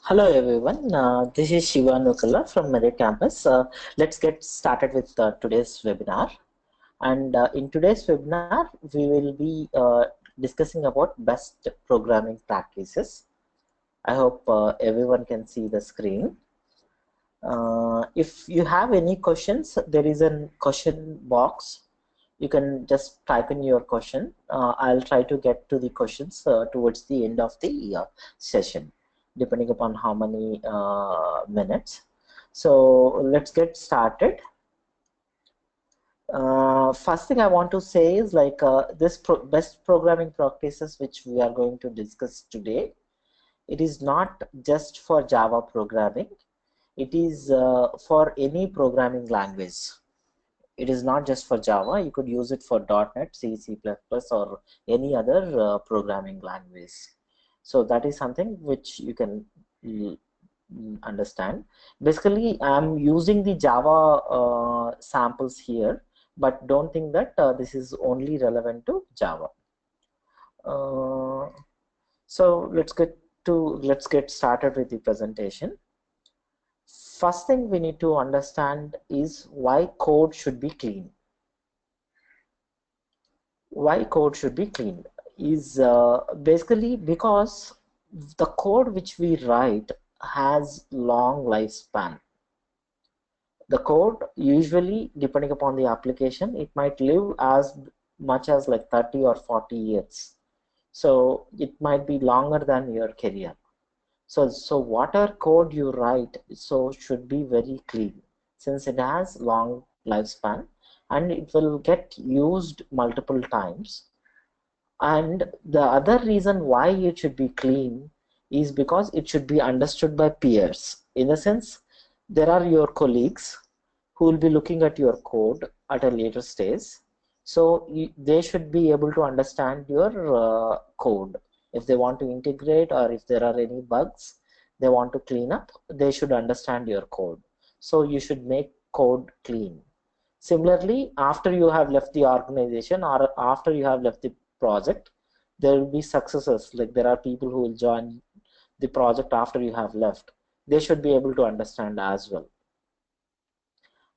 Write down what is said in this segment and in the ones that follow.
Hello everyone, this is Shiva Nukala from Merit Campus. Let's get started with today's webinar. And in today's webinar, we will be discussing about best programming practices. I hope everyone can see the screen. If you have any questions, there is a question box. You can just type in your question. I'll try to get to the questions towards the end of the session, depending upon how many minutes. So let's get started. First thing I want to say is like best programming practices which we are going to discuss today. It is not just for Java programming. It is for any programming language. It is not just for Java. You could use it for .NET, C, C++, or any other programming language. So that is something which you can understand. Basically, I'm using the Java samples here, but don't think that this is only relevant to Java. So let's get started with the presentation. First thing we need to understand is why code should be clean. Why code should be clean is basically because the code which we write has long lifespan. The code usually, depending upon the application, it might live as much as like 30 or 40 years. So it might be longer than your career. So whatever code you write should be very clean, since it has long lifespan and it will get used multiple times. And the other reason why it should be clean is because it should be understood by peers. In a sense, there are your colleagues who will be looking at your code at a later stage. So they should be able to understand your code. If they want to integrate or if there are any bugs they want to clean up, they should understand your code. So you should make code clean. Similarly, after you have left the organization or after you have left the project, there will be successors. Like there are people who will join the project after you have left. They should be able to understand as well.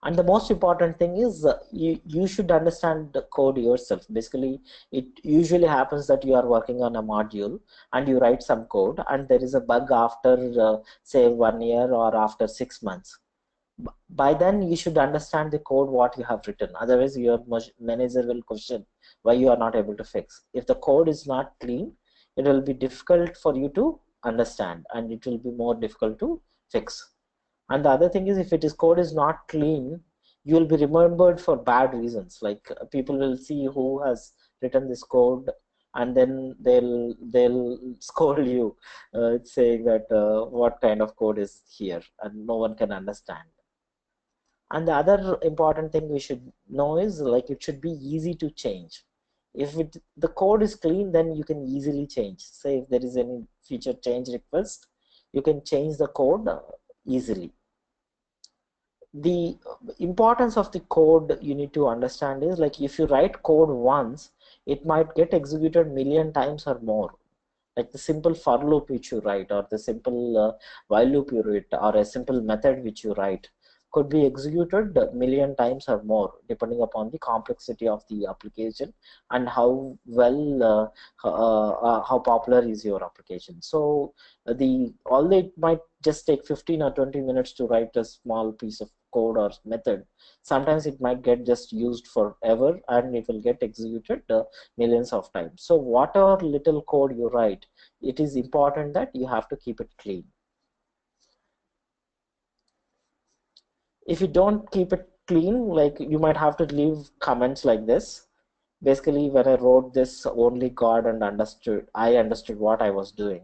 And the most important thing is you should understand the code yourself. Basically, it usually happens that you are working on a module and you write some code and there is a bug after say 1 year or after 6 months. By then you should understand the code what you have written. Otherwise your manager will question why you are not able to fix. If the code is not clean, it will be difficult for you to understand and it will be more difficult to fix. And the other thing is, if it is code is not clean, you will be remembered for bad reasons. Like people will see who has written this code and then they'll scold you saying that what kind of code is here and no one can understand. And the other important thing we should know is like it should be easy to change. If the code is clean, then you can easily change. Say if there is any feature change request, you can change the code easily. The importance of the code you need to understand is like if you write code once, it might get executed million times or more. Like the simple for loop which you write or the simple while loop you write or a simple method which you write could be executed a million times or more, depending upon the complexity of the application and how well how popular is your application. So although it might just take 15 or 20 minutes to write a small piece of code or method, sometimes it might get just used forever and it will get executed millions of times. So whatever little code you write, it is important that you have to keep it clean. If you don't keep it clean, like you might have to leave comments like this. Basically, when I wrote this, only God I understood what I was doing.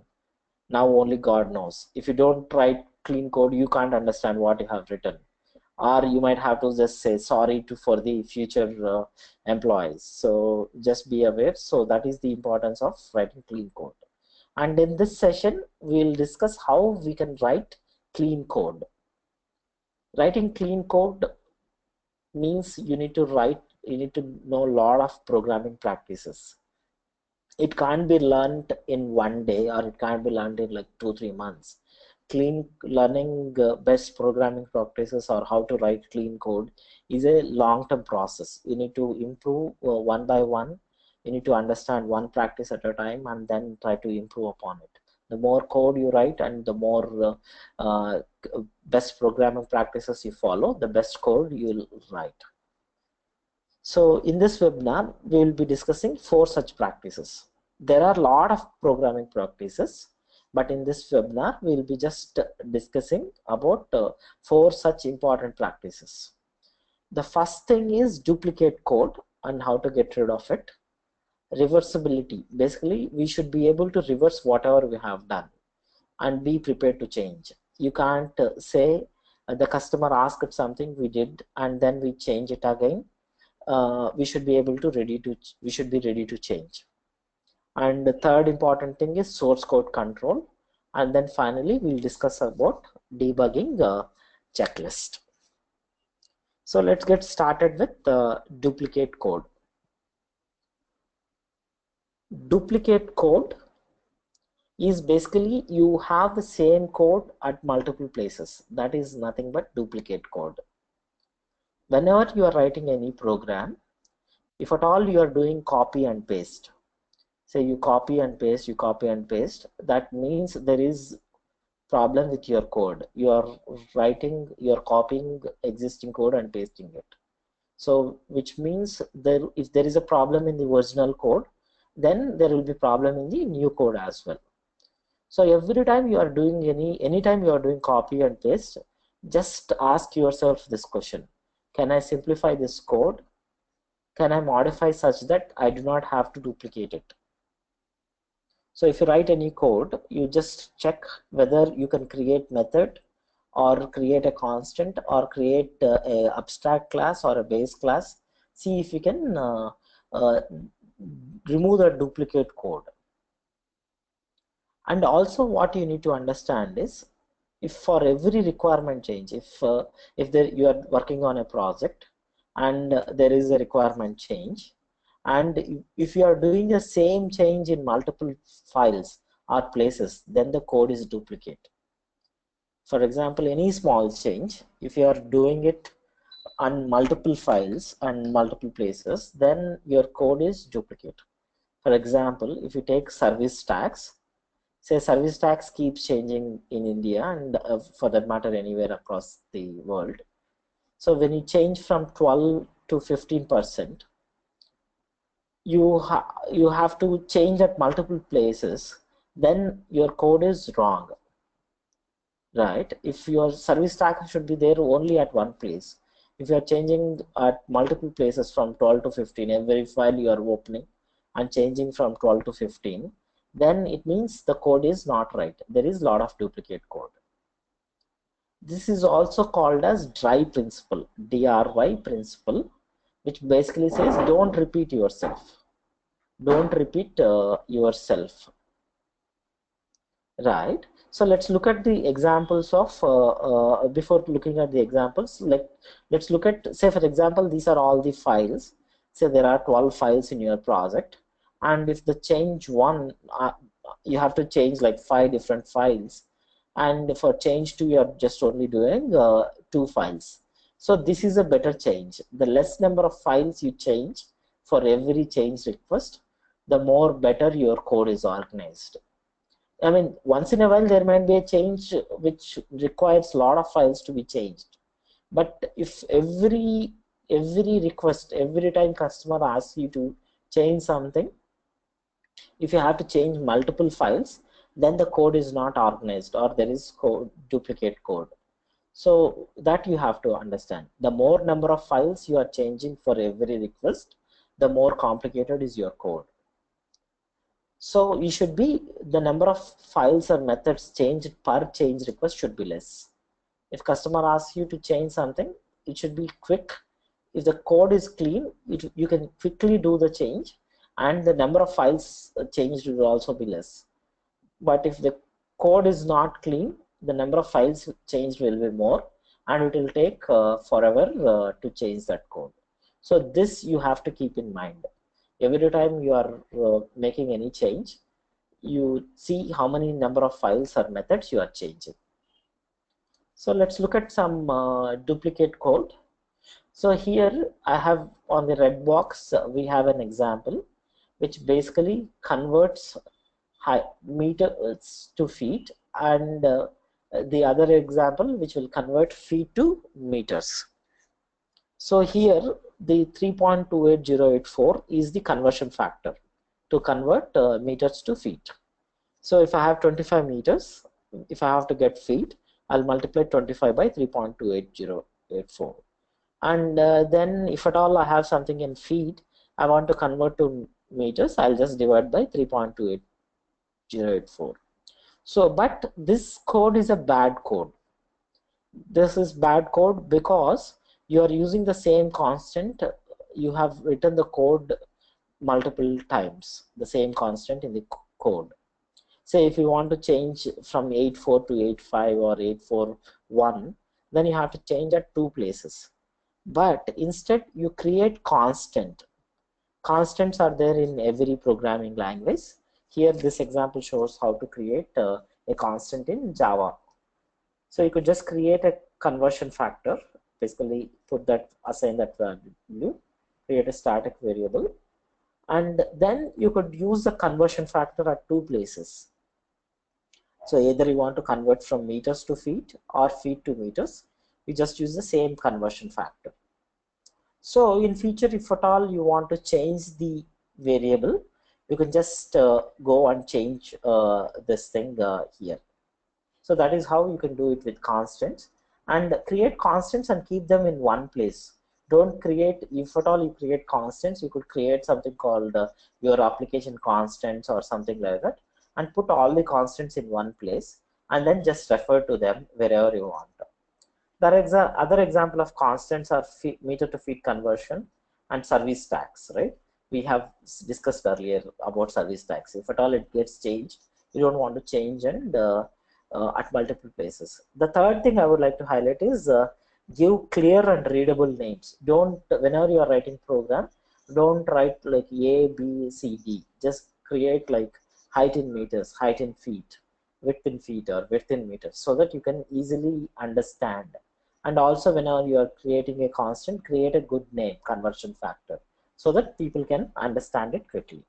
Now only God knows. If you don't write clean code, you can't understand what you have written. Or you might have to just say sorry for the future employees. So just be aware. So that is the importance of writing clean code. And in this session, we'll discuss how we can write clean code. Writing clean code means you need to know a lot of programming practices. It can't be learned in one day or it can't be learned in like 2-3 months. learning best programming practices or how to write clean code is a long-term process. You need to improve one by one. You need to understand one practice at a time and then try to improve upon it. The more code you write and the more best programming practices you follow, the best code you'll write. So in this webinar, we will be discussing 4 such practices. There are a lot of programming practices, but in this webinar, we will be just discussing about 4 such important practices. The first thing is duplicate code and how to get rid of it. Reversibility. Basically, we should be able to reverse whatever we have done and be prepared to change. You can't say the customer asked something we did and then we change it again. We should be ready to change. And the third important thing is source code control. And then finally, we'll discuss about debugging checklist. So let's get started with duplicate code. Duplicate code is basically you have the same code at multiple places. That is nothing but duplicate code. Whenever you are writing any program, if at all you are doing copy and paste, say you copy and paste, that means there is problem with your code. You are copying existing code and pasting it. So which means if there is a problem in the original code, then there will be problem in the new code as well. So every time you are doing anytime you are doing copy and paste, just ask yourself this question: can I simplify this code? Can I modify such that I do not have to duplicate it? So if you write any code, you just check whether you can create method or create a constant or create a abstract class or a base class. See if you can remove the duplicate code. And also what you need to understand is, if for every requirement change, if you are working on a project and there is a requirement change, and if you are doing the same change in multiple files or places, then the code is duplicate. For example, any small change, if you are doing it on multiple files and multiple places, then your code is duplicate. For example, if you take service tax, say service tax keeps changing in India and for that matter anywhere across the world. So when you change from 12 to 15%, you have to change at multiple places, then your code is wrong, right? If your service tax should be there only at one place, if you are changing at multiple places from 12 to 15, every file you are opening and changing from 12 to 15, then it means the code is not right. There is a lot of duplicate code. This is also called as DRY principle, DRY principle, which basically says don't repeat yourself. Don't repeat yourself, right? So let's look at the examples of before looking at the examples, let's look at, say for example, these are all the files. Say there are 12 files in your project, and if the change one, you have to change like 5 different files, and for change 2 you are just only doing 2 files. So this is a better change. The less number of files you change for every change request, the more better your code is organized. I mean, once in a while there might be a change which requires a lot of files to be changed. But if every request, every time customer asks you to change something, if you have to change multiple files, then the code is not organized or there is duplicate code. So that you have to understand. The more number of files you are changing for every request, the more complicated is your code. So you should be, the number of files or methods changed per change request should be less. If customer asks you to change something, it should be quick. If the code is clean, you can quickly do the change, and the number of files changed will also be less. But if the code is not clean, the number of files changed will be more, and it will take forever to change that code. So this you have to keep in mind. Every time you are making any change, you see how many number of files or methods you are changing. So let's look at some duplicate code. So here I have on the red box, we have an example which basically converts meters to feet, and the other example which will convert feet to meters. So here the 3.28084 is the conversion factor to convert meters to feet. So if I have 25 meters, if I have to get feet, I'll multiply 25 by 3.28084. And then if at all I have something in feet, I want to convert to meters, I'll just divide by 3.28084. So, but this code is a bad code. This is bad code because you are using the same constant. You have written the code multiple times, the same constant in the code. Say if you want to change from 84 to 85 or 841, then you have to change at two places. But instead you create constant. Constants are there in every programming language. Here this example shows how to create a constant in Java. So you could just create a conversion factor, basically assign that value, create a static variable, and then you could use the conversion factor at two places. So either you want to convert from meters to feet or feet to meters, you just use the same conversion factor. So in future, if at all you want to change the variable, you can just go and change this thing here. So that is how you can do it with constants, and create constants and keep them in one place. Don't create, if at all you create constants, you could create something called your application constants or something like that, and put all the constants in one place and then just refer to them wherever you want. The other example of constants are meter to feet conversion and service tax, right? We have discussed earlier about service tax. If at all it gets changed, you don't want to change and at multiple places. The third thing I would like to highlight is give clear and readable names. Don't, whenever you are writing program, don't write like A, B, C, D. Just create like height in meters, height in feet, width in feet, or width in meters, so that you can easily understand. And also whenever you are creating a constant, create a good name, conversion factor, so that people can understand it quickly.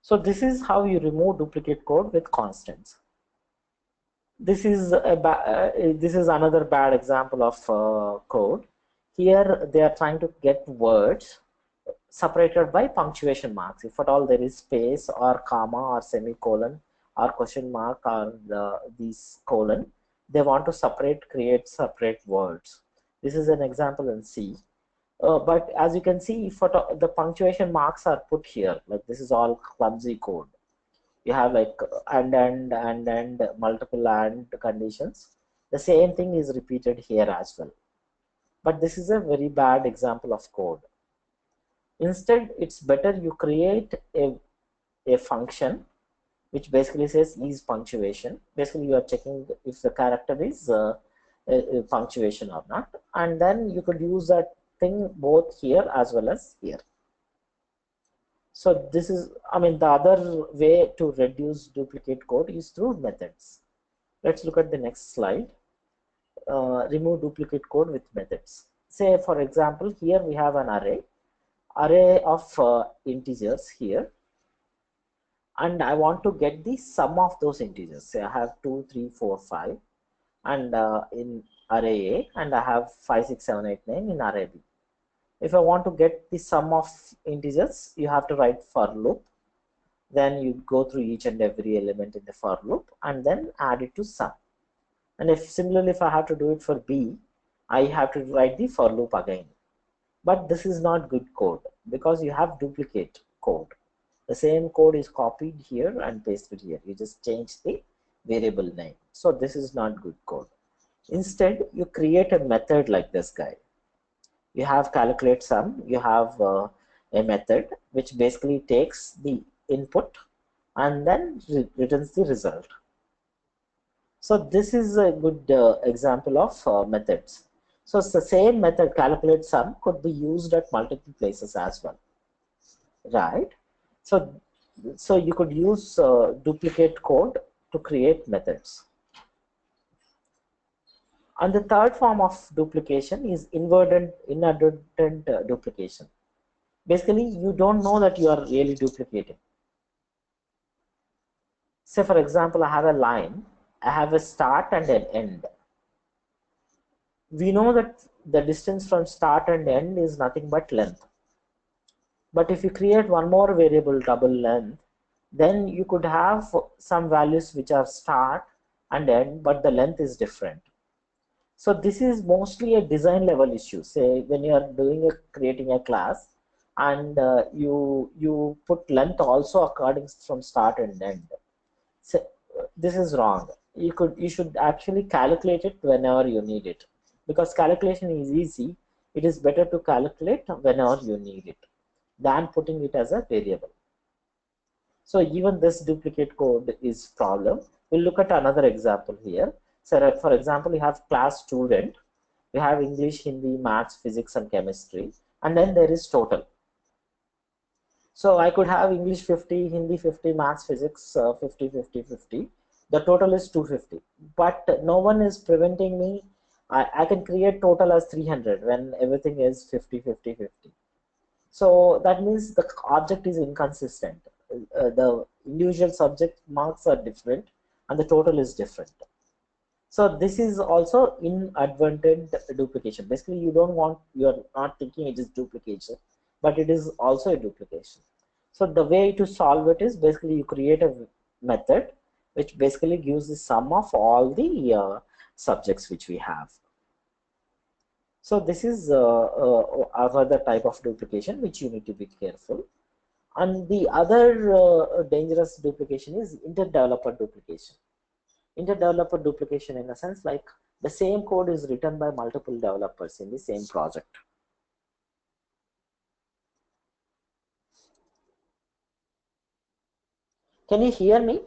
So this is how you remove duplicate code with constants. This is this is another bad example of code. Here they are trying to get words separated by punctuation marks. If at all there is space or comma or semicolon or question mark or these colon, they want to create separate words. This is an example in C. But as you can see, if the punctuation marks are put here, like this is all clumsy code. You have like and multiple and conditions. The same thing is repeated here as well. But this is a very bad example of code. Instead, it's better you create a function which basically says is punctuation. Basically, you are checking if the character is a punctuation or not, and then you could use that thing both here as well as here. So this is, I mean, the other way to reduce duplicate code is through methods. Let's look at the next slide. Remove duplicate code with methods. Say, for example, here we have an array of integers here, and I want to get the sum of those integers. Say I have 2, 3, 4, 5, and in array A, and I have 5, 6, 7, 8, 9 in array B. If I want to get the sum of integers, you have to write for loop. Then you go through each and every element in the for loop and then add it to sum. And if similarly, if I have to do it for B, I have to write the for loop again. But this is not good code because you have duplicate code. The same code is copied here and pasted here. You just change the variable name. So this is not good code. Instead, you create a method like this guy. You have calculate sum, you have a method which basically takes the input and then returns the result. So this is a good example of methods. So it's the same method, calculate sum, could be used at multiple places as well, right? So you could use duplicate code to create methods. And the third form of duplication is inadvertent duplication. Basically, you don't know that you are really duplicating. Say, for example, I have a line, I have a start and an end. We know that the distance from start and end is nothing but length. But if you create one more variable, double length, then you could have some values which are start and end, but the length is different. So this is mostly a design level issue. Say when you are creating a class, and you put length also according from start and end. So this is wrong. You should actually calculate it whenever you need it, because calculation is easy. It is better to calculate whenever you need it than putting it as a variable. So even this duplicate code is problem. We'll look at another example here. So for example, you have class student, we have English, Hindi, maths, physics, and chemistry, and then there is total. So I could have English 50, Hindi 50, maths, physics 50, 50, 50. The total is 250, but no one is preventing me. I can create total as 300 when everything is 50, 50, 50. So that means the object is inconsistent. The individual subject marks are different and the total is different. So this is also inadvertent duplication. Basically, you're not thinking it is duplication, but it is also a duplication. So the way to solve it is basically you create a method which basically gives the sum of all the subjects which we have. So this is another type of duplication which you need to be careful. And the other dangerous duplication is inter-developer duplication. Inter-developer duplication in a sense like the same code is written by multiple developers in the same project. Can you hear me?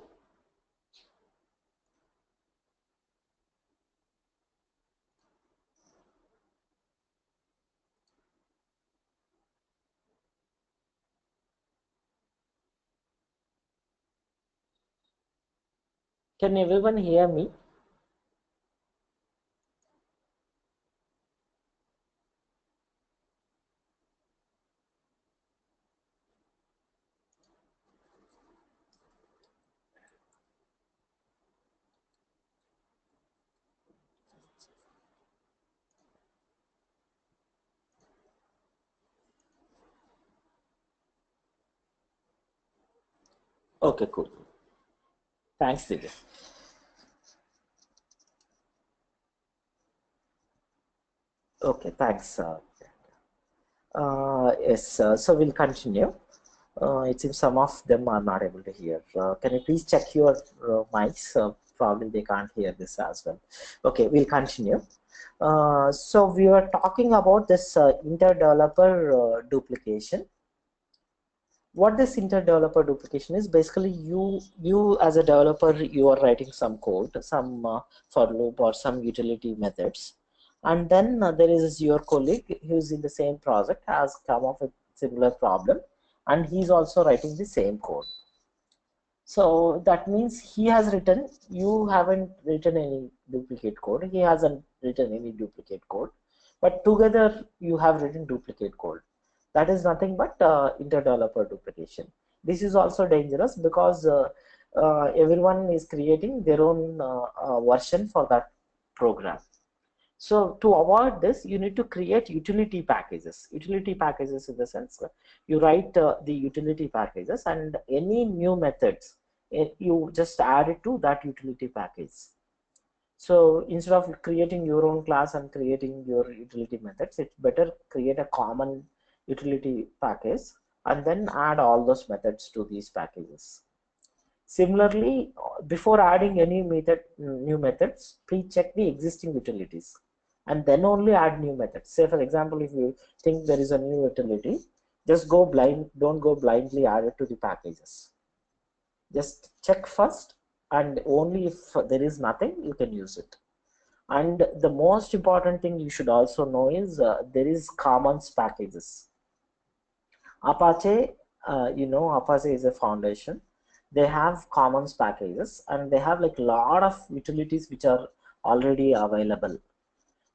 Can everyone hear me? Okay, cool. Thanks, Divya. Okay, thanks. Yes, so we'll continue. It seems some of them are not able to hear. Can you please check your mics? Probably they can't hear this as well. Okay, we'll continue. So we were talking about this inter-developer duplication. What this inter-developer duplication is, basically you as a developer, you are writing some code, some for loop or some utility methods, and then there is your colleague who's in the same project has come up with similar problem, and he's also writing the same code. So that means he has written, you haven't written any duplicate code, he hasn't written any duplicate code, but together you have written duplicate code. That is nothing but inter-developer duplication. This is also dangerous because everyone is creating their own version for that program. So to avoid this, you need to create utility packages. Utility packages in the sense you write the utility packages, and any new methods, you just add it to that utility package. So instead of creating your own class and creating your utility methods, it's better create a common utility package and then add all those methods to these packages. Similarly, before adding any new methods, please check the existing utilities and then only add new methods. Say for example, if you think there is a new utility, just don't go blindly add it to the packages. Just check first, and only if there is nothing, you can use it. And the most important thing you should also know is there is commons packages. Apache, Apache is a foundation. They have commons packages, and they have like a lot of utilities which are already available.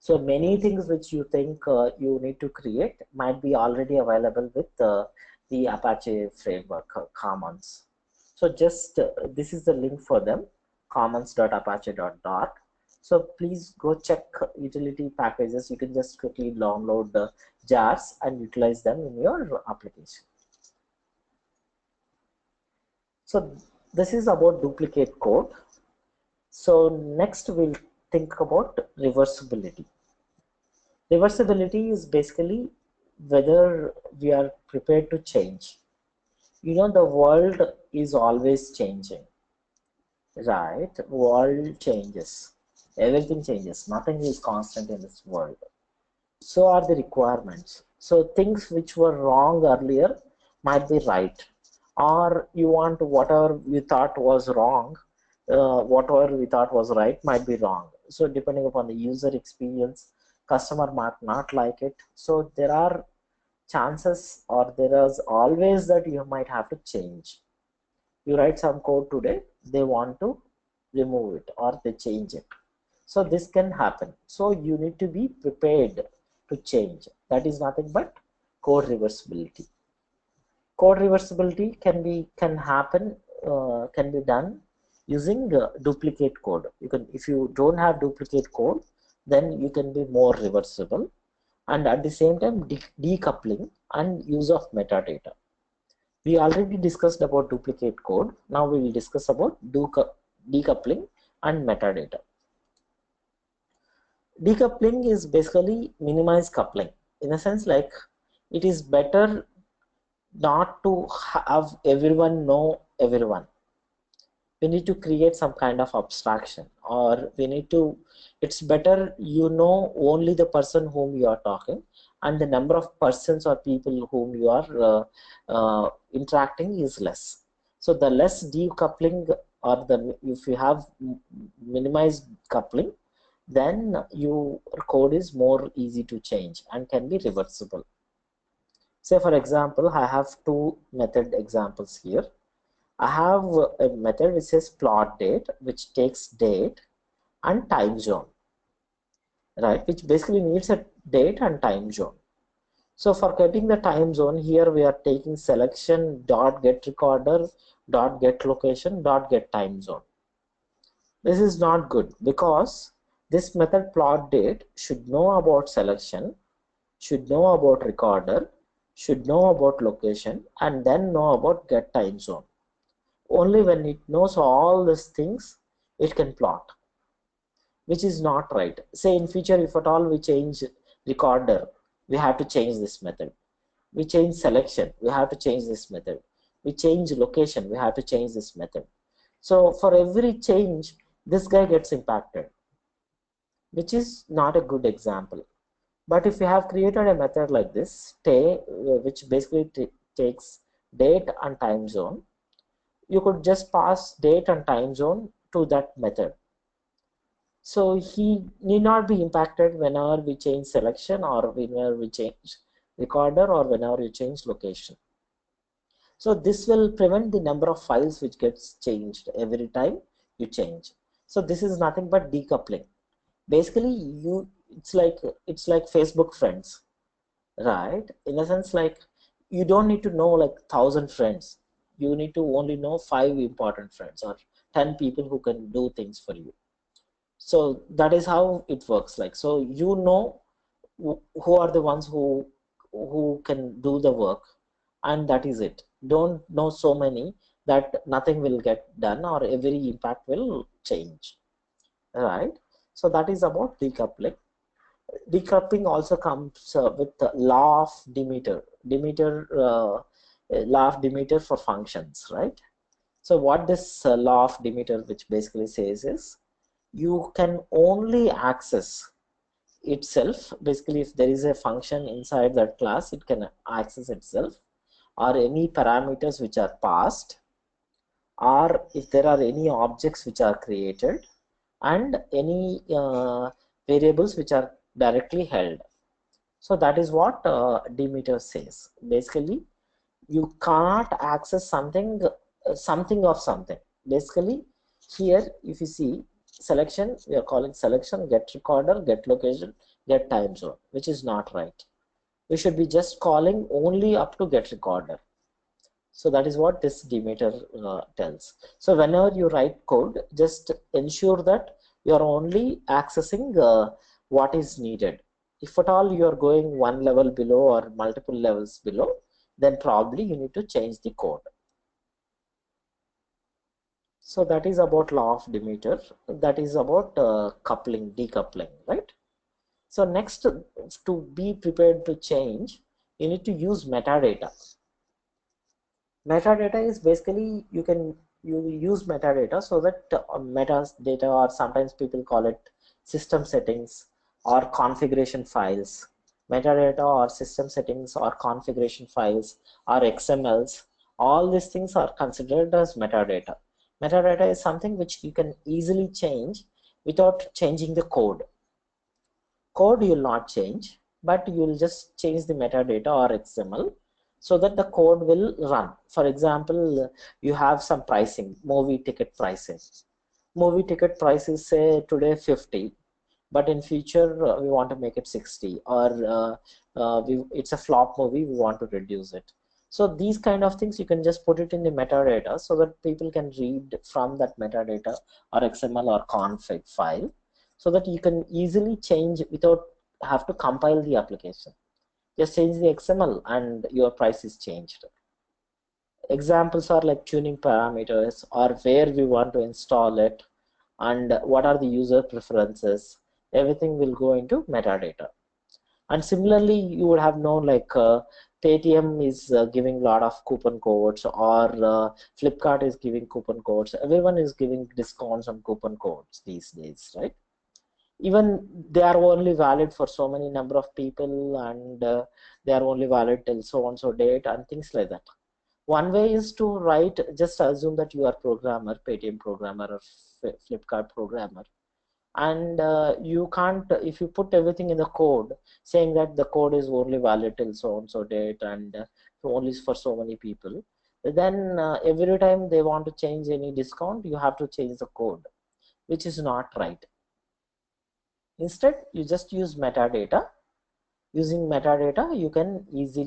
So many things which you think you need to create might be already available with the Apache framework, Commons. So just this is the link for them, commons.apache.dot. So please go check utility packages. You can just quickly download the jars and utilize them in your application. So this is about duplicate code. So next we'll think about reversibility. Reversibility is basically whether we are prepared to change. You know, the world is always changing, right? World changes. Everything changes. Nothing is constant in this world. So are the requirements. So things which were wrong earlier might be right. Or you want whatever we thought was wrong, whatever we thought was right might be wrong. So depending upon the user experience, customer might not like it. So there are chances, or there is always that you might have to change. You write some code today, they want to remove it or they change it. So this can happen. So you need to be prepared to change. That is nothing but code reversibility. Code reversibility can happen, can be done using duplicate code. You can, if you don't have duplicate code, then you can be more reversible, and at the same time decoupling and use of metadata. We already discussed about duplicate code. Now we will discuss about decoupling and metadata. Decoupling is basically minimize coupling, in a sense like it is better not to have everyone know everyone. We need to create some kind of abstraction, or we need to, it's better you know only the person whom you are talking, and the number of persons or people whom you are interacting is less. So the less decoupling, or the, if you have minimized coupling, then your code is more easy to change and can be reversible. Say for example, I have two method examples here. I have a method which says plot date, which takes date and time zone, right? Which basically needs a date and time zone. So for getting the time zone, here we are taking selection dot get recorder dot get location dot get time zone. This is not good, because this method plot date should know about selection, should know about recorder, should know about location, and then know about get time zone. Only when it knows all these things, it can plot, which is not right. Say in future, if at all we change recorder, we have to change this method. We change selection, we have to change this method. We change location, we have to change this method. So for every change, this guy gets impacted, which is not a good example. But if you have created a method like this, which basically takes date and time zone, you could just pass date and time zone to that method. So he need not be impacted whenever we change selection, or whenever we change recorder, or whenever we change location. So this will prevent the number of files which gets changed every time you change. So this is nothing but decoupling. Basically, it's like Facebook friends, right? In a sense, like you don't need to know like 1,000 friends. You need to only know 5 important friends, or 10 people who can do things for you. So that is how it works. Like, so you know who are the ones who can do the work, and that is it. Don't know so many that nothing will get done, or every impact will change, right? So that is about decoupling. Decoupling also comes with the law of Demeter. Law of Demeter for functions, right? So what this law of Demeter, which basically says is, you can only access itself. Basically, if there is a function inside that class, it can access itself, or any parameters which are passed, or if there are any objects which are created, and any variables which are directly held. So that is what Demeter says. Basically, you cannot access something, something of something. Basically, here if you see selection, we are calling selection, get recorder, get location, get time zone, which is not right. We should be just calling only up to get recorder. So that is what this demeter tells. So whenever you write code, just ensure that you are only accessing what is needed. If at all you are going one level below or multiple levels below, then probably you need to change the code. So that is about law of Demeter. That is about coupling, decoupling, right? So next, to be prepared to change, you need to use metadata. Metadata is basically you use metadata so that metadata, or sometimes people call it system settings or configuration files. Metadata or system settings or configuration files or XMLs, all these things are considered as metadata. Metadata is something which you can easily change without changing the code. Code you will not change, but you will just change the metadata or XML so that the code will run. For example, you have some pricing, movie ticket pricing. Movie ticket price is say today 50, but in future we want to make it 60, or it's a flop movie, we want to reduce it. So these kind of things you can just put it in the metadata so that people can read from that metadata or XML or config file, so that you can easily change without have to compile the application. Just change the XML and your price is changed. Examples are like tuning parameters, or where we want to install it, and what are the user preferences. Everything will go into metadata. And similarly, you would have known like Paytm is giving a lot of coupon codes, or Flipkart is giving coupon codes. Everyone is giving discounts on coupon codes these days, right? Even they are only valid for so many number of people, and they are only valid till so and so date and things like that. One way is to write, just assume that you are programmer, Paytm programmer or Flipkart programmer, and you can't, if you put everything in the code saying that the code is only valid till so and so date and only for so many people, then every time they want to change any discount, you have to change the code, which is not right. Instead, you just use metadata. Using metadata, you can easily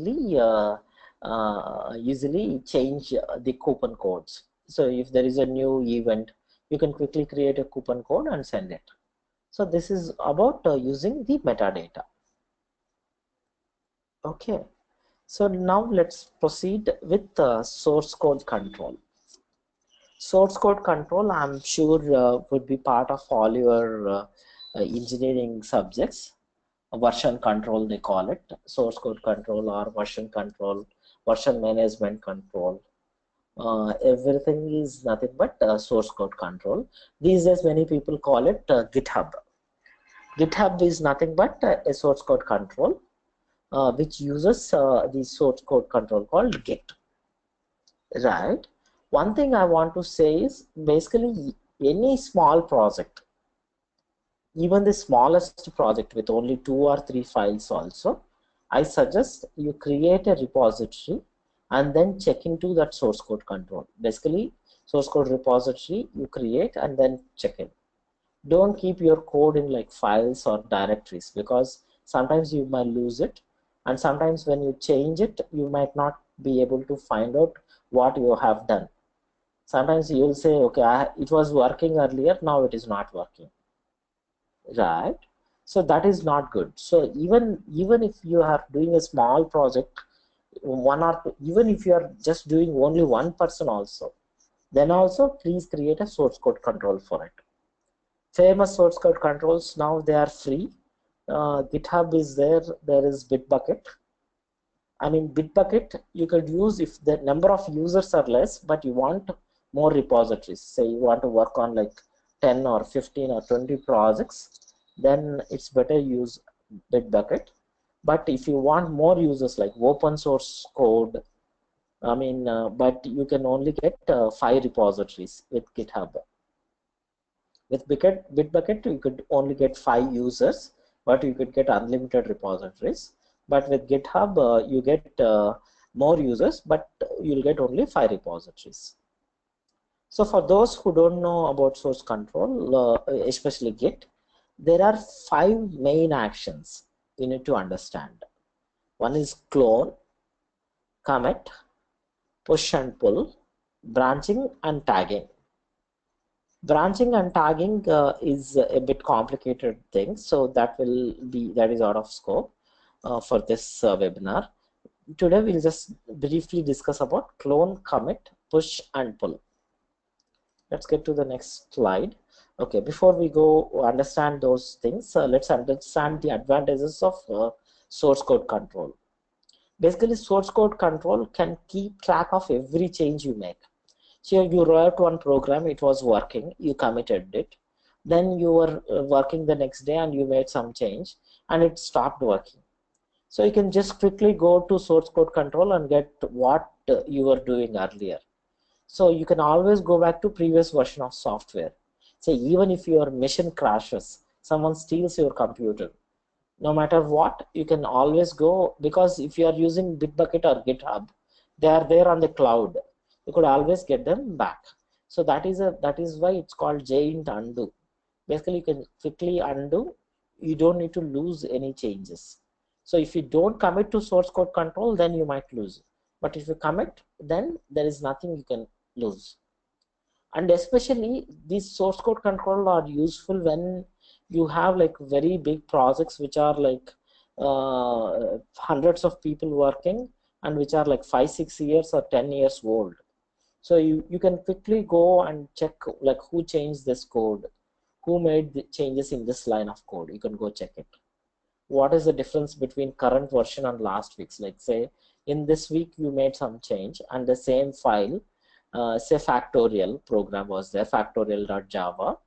change the coupon codes. So if there is a new event, you can quickly create a coupon code and send it. So this is about using the metadata. Okay, so now let's proceed with source code control. Source code control, I'm sure would be part of all your engineering subjects. Version control, they call it, source code control or version control, version management control. Everything is nothing but source code control. These days many people call it GitHub. GitHub is nothing but a source code control which uses the source code control called Git. Right. One thing I want to say is basically any small project, even the smallest project with only 2 or 3 files also, I suggest you create a repository and then check into that source code control. Basically, source code repository you create and then check in. Don't keep your code in like files or directories, because sometimes you might lose it, and sometimes when you change it, you might not be able to find out what you have done. Sometimes you will say, okay, it was working earlier, now it is not working. Right, so that is not good. So even if you are doing a small project, one or two, even if you are just doing only one person also, then also please create a source code control for it. Famous source code controls, now they are free. GitHub is there, there is BitBucket. I mean, BitBucket you could use if the number of users are less, but you want more repositories. Say you want to work on like 10 or 15 or 20 projects, then it's better use BitBucket. But if you want more users, like open source code, I mean, but you can only get 5 repositories with GitHub. With BitBucket, you could only get 5 users, but you could get unlimited repositories. But with GitHub, you get more users, but you'll get only 5 repositories. So for those who don't know about source control, especially Git, there are 5 main actions you need to understand. One is clone, commit, push and pull, branching and tagging. Branching and tagging is a bit complicated thing, so that is out of scope for this webinar. Today we'll just briefly discuss about clone, commit, push and pull. Let's get to the next slide. Okay, before we go understand those things, let's understand the advantages of source code control. Basically, source code control can keep track of every change you make. So you wrote one program, it was working, you committed it. Then you were working the next day and you made some change and it stopped working. So you can just quickly go to source code control and get what you were doing earlier. So you can always go back to previous version of software. Say even if your machine crashes, someone steals your computer, no matter what, you can always go, because if you are using BitBucket or GitHub, they are there on the cloud. You could always get them back. So that is why it's called JINT undo. Basically, you can quickly undo. You don't need to lose any changes. So if you don't commit to source code control, then you might lose. But if you commit, then there is nothing you can lose. And especially these source code control are useful when you have like very big projects which are like hundreds of people working and which are like 5-6 years or 10 years old. So you can quickly go and check like who changed this code, who made the changes in this line of code. You can go check it. What is the difference between current version and last week's? Like say in this week you made some change and the same file, say factorial program was there, factorial.java.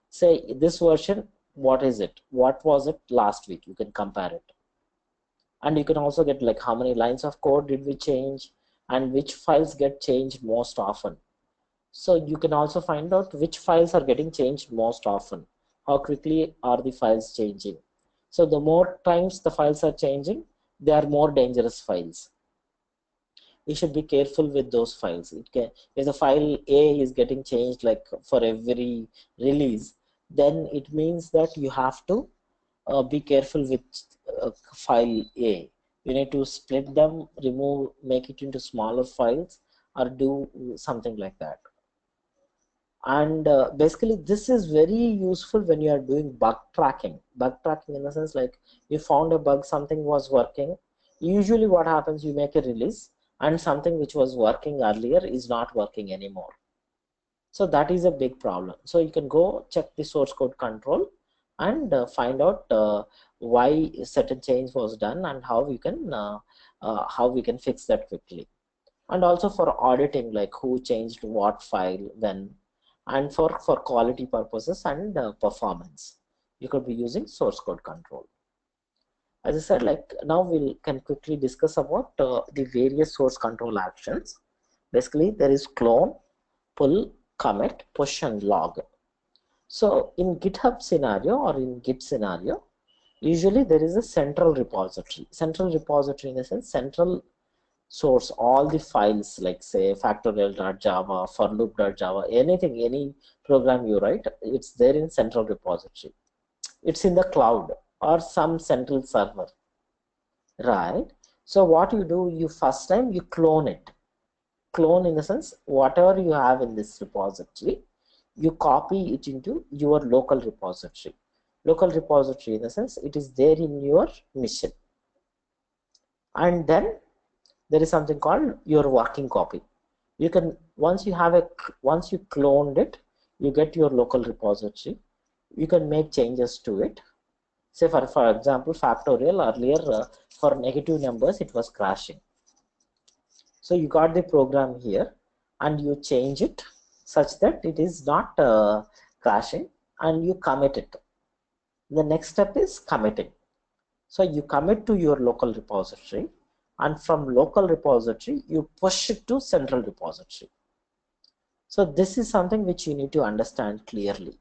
Say this version, what is it? What was it last week? You can compare it. And you can also get like how many lines of code did we change and which files get changed most often. So you can also find out which files are getting changed most often. How quickly are the files changing? So the more times the files are changing, they are more dangerous files. You should be careful with those files. If the file A is getting changed like for every release, then it means that you have to be careful with file A. You need to split them, remove, make it into smaller files, or do something like that. And basically this is very useful when you are doing bug tracking in the sense like you found a bug, something was working. Usually what happens, you make a release and something which was working earlier is not working anymore. So that is a big problem. So you can go check the source code control and find out why certain change was done and how we can fix that quickly. And also for auditing, like who changed what file when, and for quality purposes and performance, you could be using source code control. As I said, like now we can quickly discuss about the various source control actions. Basically there is clone, pull, commit, push and log. So in GitHub scenario or in Git scenario, usually there is a central repository in the sense central source, all the files like say factorial.java, for loop.java, anything, any program you write, it's there in central repository. It's in the cloud or some central server, right? So what you do, you first time you clone it. Clone in the sense whatever you have in this repository, you copy it into your local repository. Local repository in the sense it is there in your machine. And then there is something called your working copy. You can, once you cloned it, you get your local repository. You can make changes to it. Say for example, factorial earlier for negative numbers it was crashing. So you got the program here and you change it such that it is not crashing and you commit it. The next step is committing. So you commit to your local repository and from local repository you push it to central repository. So this is something which you need to understand clearly.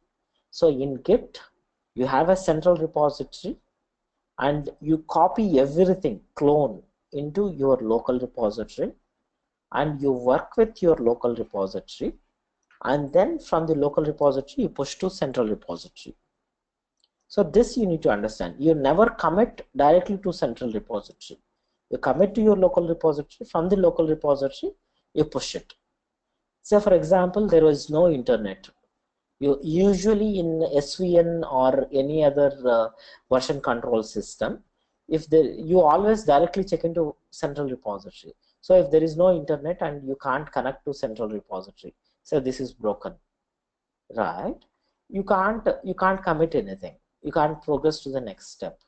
So in Git you have a central repository and you copy everything, clone into your local repository, and you work with your local repository, and then from the local repository you push to central repository. So this you need to understand. You never commit directly to central repository. You commit to your local repository. From the local repository, you push it. So for example, there was no internet. You usually in SVN or any other version control system, if there, you always directly check into central repository. So if there is no internet and you can't connect to central repository, so this is broken, right? You can't commit anything. You can't progress to the next step.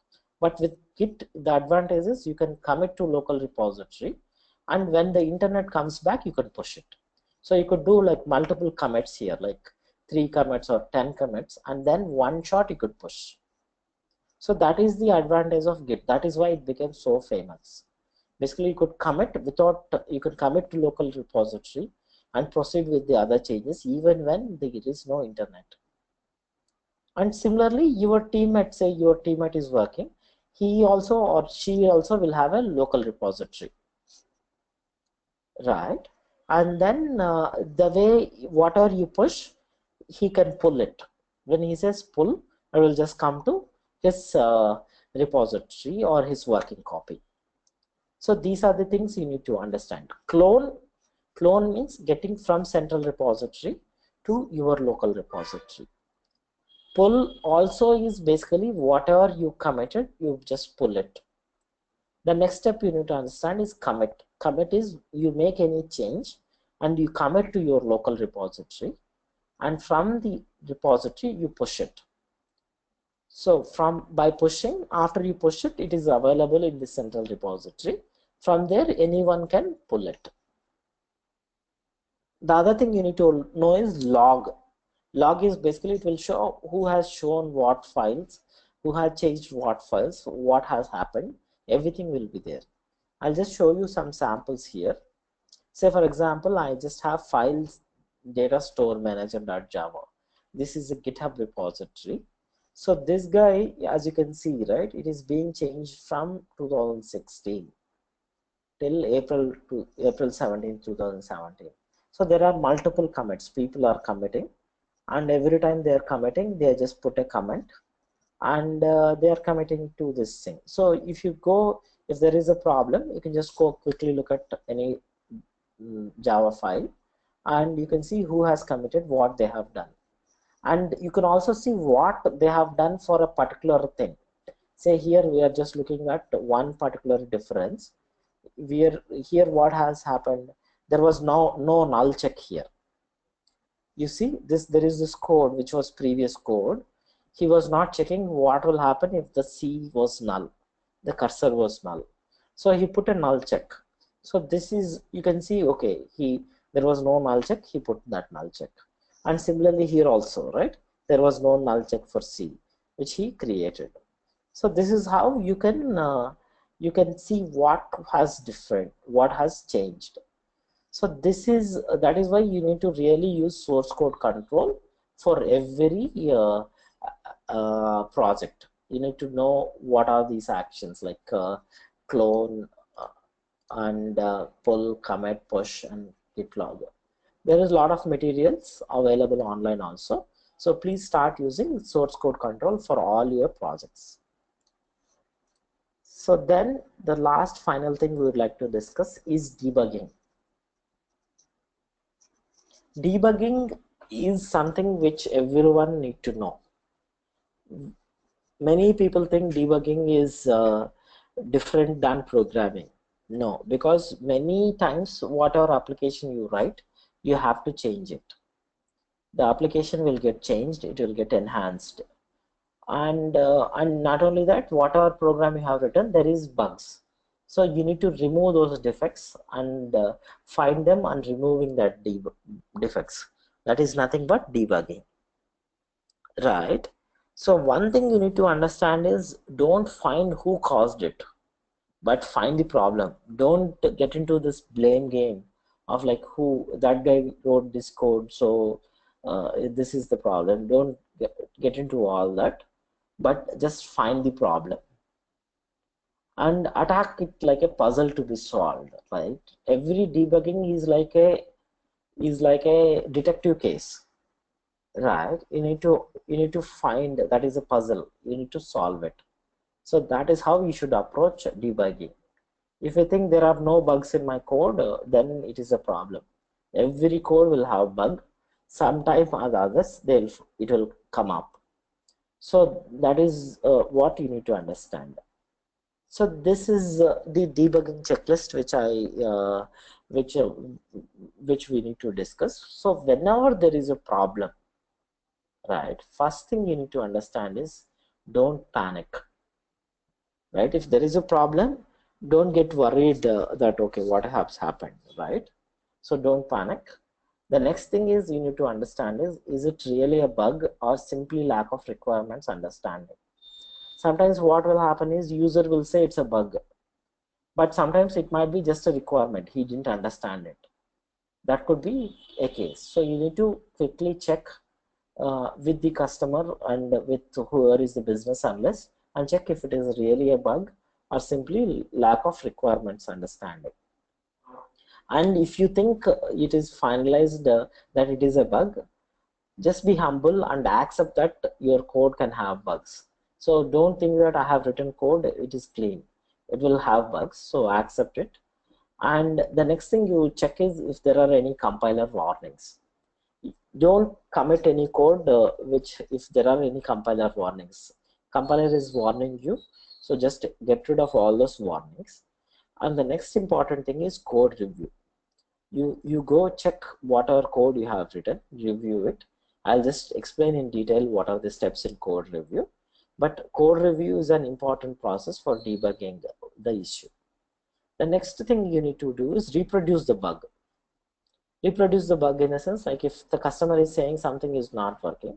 But with Git, the advantage is you can commit to local repository, and when the internet comes back, you can push it. So you could do like multiple commits here, like 3 commits or 10 commits, and then one shot you could push. So that is the advantage of Git. That is why it became so famous. Basically, you could commit you could commit to local repository and proceed with the other changes even when there is no internet. And similarly, your teammate, say your teammate is working, he also or she also will have a local repository, right? And then the way whatever you push, he can pull it. When he says pull, I will just come to his repository or his working copy. So these are the things you need to understand. Clone means getting from central repository to your local repository. Pull also is basically whatever you committed, you just pull it. The next step you need to understand is commit. Commit is you make any change and you commit to your local repository, and from the repository you push it. So by pushing, after you push it, it is available in the central repository. From there, anyone can pull it. The other thing you need to know is log. Log is basically, it will show who has shown what files, who has changed what files, what has happened. Everything will be there. I'll just show you some samples here. Say for example, I just have files data store manager.java. This is a GitHub repository. So this guy, as you can see, right, it is being changed from 2016 till April 17, 2017. So there are multiple commits. People are committing, and every time they are committing, they just put a comment, and they are committing to this thing. So if there is a problem, you can just go quickly look at any Java file, and you can see who has committed, what they have done, and you can also see what they have done for a particular thing. Say here we are just looking at one particular difference. Here what has happened, there was no null check here. You see there is this code which was previous code. He was not checking what will happen if the C was null, the cursor was null, so he put a null check. So this is, you can see, okay, there was no null check, he put that null check. And similarly here also, right, there was no null check for C, which he created. So this is how you can see what has different, what has changed. So that is why you need to really use source code control for every project. You need to know what are these actions, like clone and pull, commit, push, and git log. There is a lot of materials available online also. So please start using source code control for all your projects. So then the last final thing we would like to discuss is debugging. Debugging is something which everyone need to know. Many people think debugging is different than programming. No, because many times whatever application you write, you have to change it. The application will get changed, it will get enhanced. And not only that, whatever program you have written, there is bugs. So you need to remove those defects and find them and removing that defects. That is nothing but debugging, right? So one thing you need to understand is, don't find who caused it, but find the problem. Don't get into this blame game of like, who that guy wrote this code, so this is the problem. Don't get into all that, but just find the problem and attack it like a puzzle to be solved, right? Every debugging is like a detective case, right? You need to find, that is a puzzle, you need to solve it. So that is how you should approach debugging. If you think there are no bugs in my code, then it is a problem. Every code will have bug. Sometime or the others, it will come up. So that is what you need to understand. So this is the debugging checklist which uh, which we need to discuss. So whenever there is a problem, right, first thing you need to understand is don't panic, right? If there is a problem, don't get worried that okay, what has happened, right? So don't panic. The next thing is you need to understand is it really a bug or simply lack of requirements understanding? Sometimes what will happen is user will say it's a bug, but sometimes it might be just a requirement, he didn't understand it. That could be a case. So you need to quickly check with the customer and with whoever is the business analyst, and check if it is really a bug or simply lack of requirements understanding. And if you think it is finalized that it is a bug, just be humble and accept that your code can have bugs. So don't think that I have written code, it is clean. It will have bugs, so accept it. And the next thing you check is if there are any compiler warnings. Don't commit any code which if there are any compiler warnings. Compiler is warning you, so just get rid of all those warnings. And the next important thing is code review. You go check whatever code you have written, review it. I'll just explain in detail what are the steps in code review, but code review is an important process for debugging the issue. The next thing you need to do is reproduce the bug. Reproduce the bug in a sense, like if the customer is saying something is not working,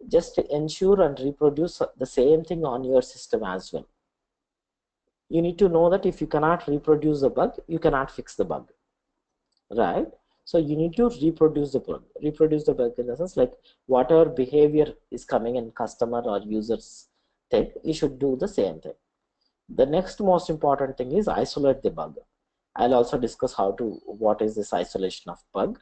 just ensure and reproduce the same thing on your system as well. You need to know that if you cannot reproduce the bug, you cannot fix the bug, right? So you need to reproduce the bug. Reproduce the bug in the sense, like whatever behavior is coming in customer or users thing, you should do the same thing. The next most important thing is isolate the bug. I'll also discuss what is this isolation of bug.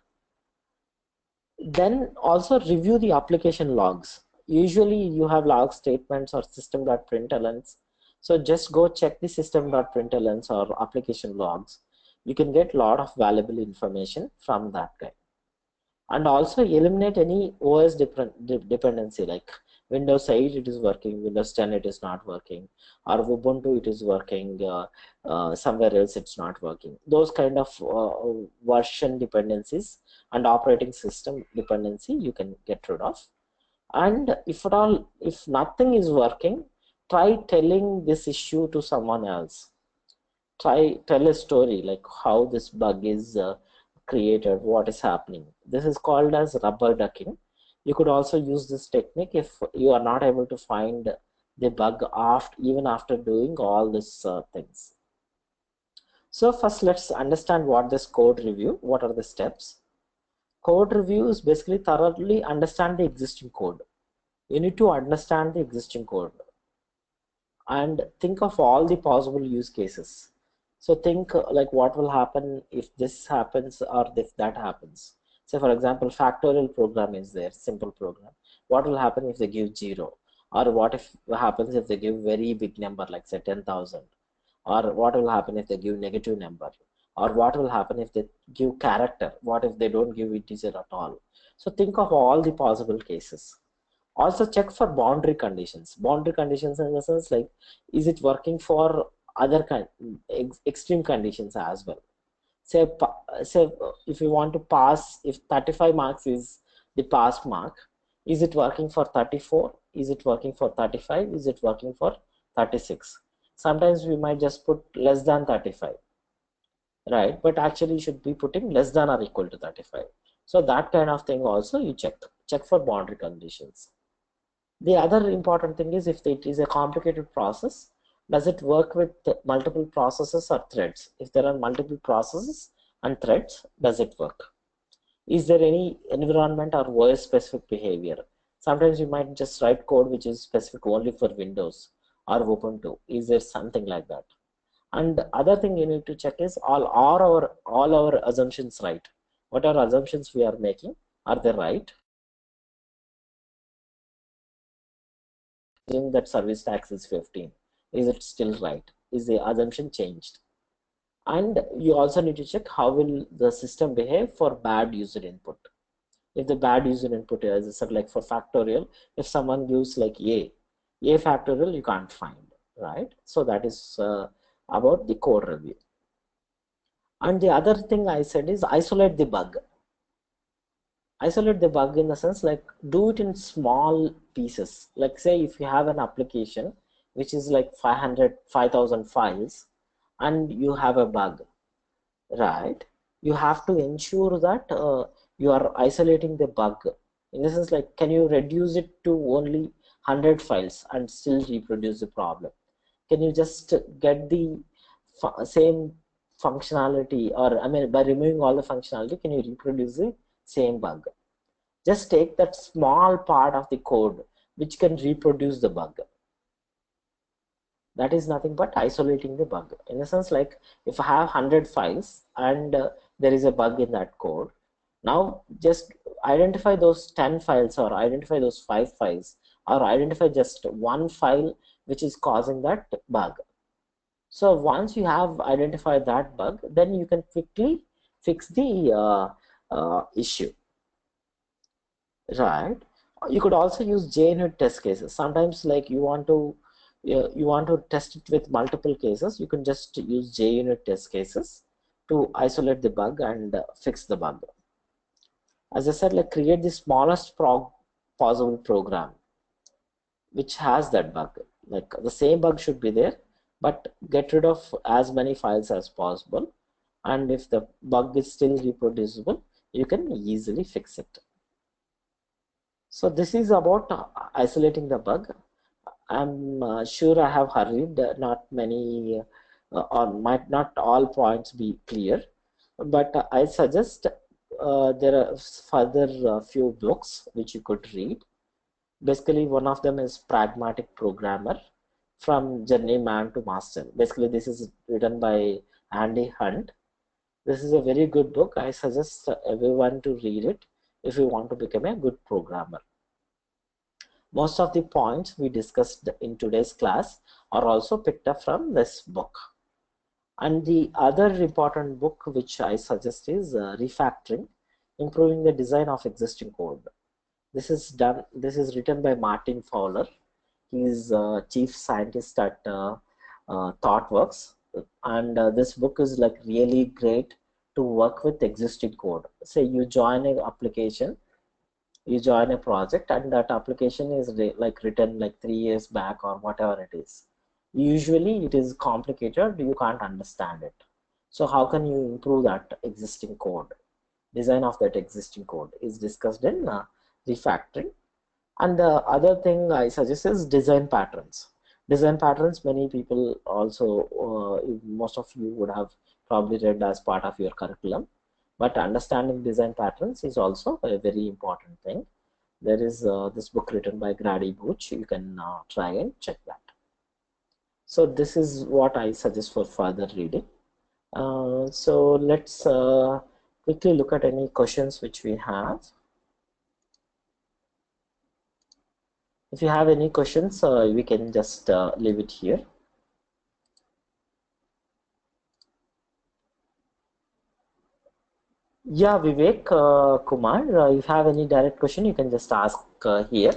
Then also review the application logs. Usually you have log statements or system.printlns. So just go check the system.printlns or application logs. You can get a lot of valuable information from that guy. And also eliminate any OS dependency, like Windows 8 it is working, Windows 10 it is not working, or Ubuntu it is working, somewhere else it's not working. Those kind of version dependencies and operating system dependency you can get rid of. And if at all, if nothing is working, try telling this issue to someone else. Tell a story like how this bug is created, what is happening. This is called as rubber ducking. You could also use this technique if you are not able to find the bug even after doing all these things. So first let's understand what this code review, what are the steps. Code review is basically thoroughly understand the existing code. You need to understand the existing code and think of all the possible use cases. So think like what will happen if this happens or if that happens. So for example, factorial program is there, simple program. What will happen if they give 0? Or what if happens if they give very big number like say 10,000? Or what will happen if they give negative number? Or what will happen if they give character? What if they don't give integer at all? So think of all the possible cases. Also check for boundary conditions. Boundary conditions in the sense like, is it working for other extreme conditions as well? Say if you want to pass, if 35 marks is the pass mark, is it working for 34? Is it working for 35? Is it working for 36? Sometimes we might just put less than 35, right? But actually you should be putting less than or equal to 35. So that kind of thing also you check for boundary conditions. The other important thing is if it is a complicated process, does it work with multiple processes or threads? If there are multiple processes and threads, does it work? Is there any environment or OS specific behavior? Sometimes you might just write code which is specific only for Windows or Ubuntu. Is there something like that? And the other thing you need to check is all our assumptions right? What are assumptions we are making? Are they right? assume that service tax is 15. Is it still right? Is the assumption changed? And you also need to check how will the system behave for bad user input. If the bad user input, as I said, like for factorial, if someone gives like a factorial, you can't find, right? So that is about the code review. And the other thing I said is isolate the bug. Isolate the bug in the sense like do it in small pieces. Like say if you have an application which is like 5,000 files and you have a bug, right? You have to ensure that you are isolating the bug. In the sense like, can you reduce it to only 100 files and still reproduce the problem? Can you just get the same functionality, or I mean by removing all the functionality, can you reproduce the same bug? Just take that small part of the code which can reproduce the bug. That is nothing but isolating the bug. In a sense like if I have 100 files and there is a bug in that code, now just identify those 10 files or identify those 5 files or identify just one file which is causing that bug. So once you have identified that bug, then you can quickly fix the issue, right? You could also use JUnit test cases. Sometimes like you want to test it with multiple cases, you can just use JUnit test cases to isolate the bug and fix the bug. As I said, like create the smallest possible program which has that bug. Like the same bug should be there, but get rid of as many files as possible. And if the bug is still reproducible, you can easily fix it. So this is about isolating the bug. I'm sure I have hurried, not many or might not all points be clear, but I suggest there are further few books which you could read. Basically, one of them is Pragmatic Programmer, From Journeyman to Master. Basically, this is written by Andy Hunt. This is a very good book. I suggest everyone to read it if you want to become a good programmer. Most of the points we discussed in today's class are also picked up from this book. And the other important book which I suggest is Refactoring, Improving the Design of Existing Code. This is written by Martin Fowler. He is chief scientist at ThoughtWorks, and this book is like really great to work with existing code. Say you join an application, you join a project, and that application is like written like 3 years back or whatever it is. Usually it is complicated, you can't understand it. So how can you improve that existing code? Design of that existing code is discussed in refactoring. And the other thing I suggest is design patterns. Design patterns, many people also, most of you would have probably read as part of your curriculum. But understanding design patterns is also a very important thing. There is this book written by Grady Booch. You can try and check that. So this is what I suggest for further reading. So let's quickly look at any questions which we have. If you have any questions, we can just leave it here. Yeah, Vivek, Kumar, if you have any direct question, you can just ask here.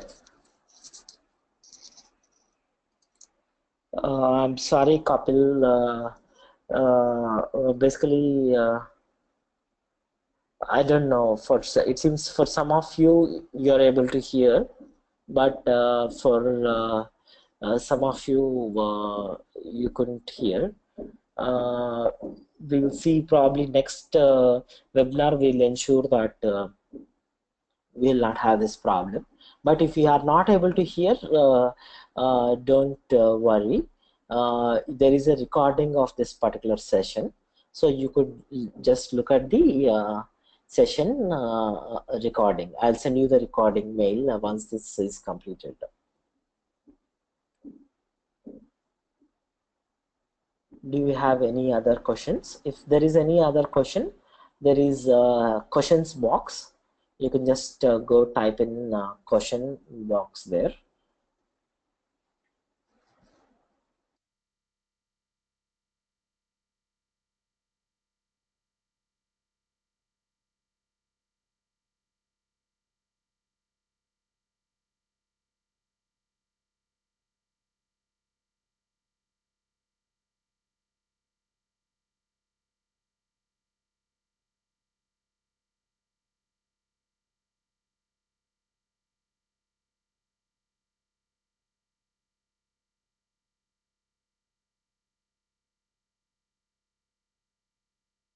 I'm sorry, Kapil. Basically, I don't know. It seems for some of you, you're able to hear, but for some of you, you couldn't hear. We'll see probably next webinar. We'll ensure that we'll not have this problem. But if you are not able to hear, don't worry. There is a recording of this particular session, so you could just look at the session recording. I'll send you the recording mail once this is completed. Do you have any other questions? If there is any other question, there is a questions box. You can just go type in question box there.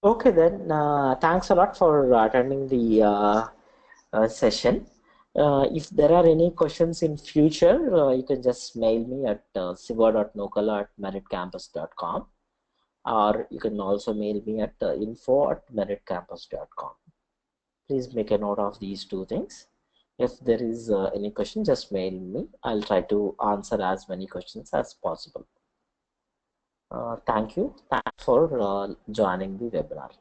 Okay, then thanks a lot for attending the session. If there are any questions in future, you can just mail me at siva.nokala@meritcampus.com, or you can also mail me at info@meritcampus.com. Please make a note of these two things. If there is any question, just mail me. I'll try to answer as many questions as possible. Thank you. Thanks for joining the webinar.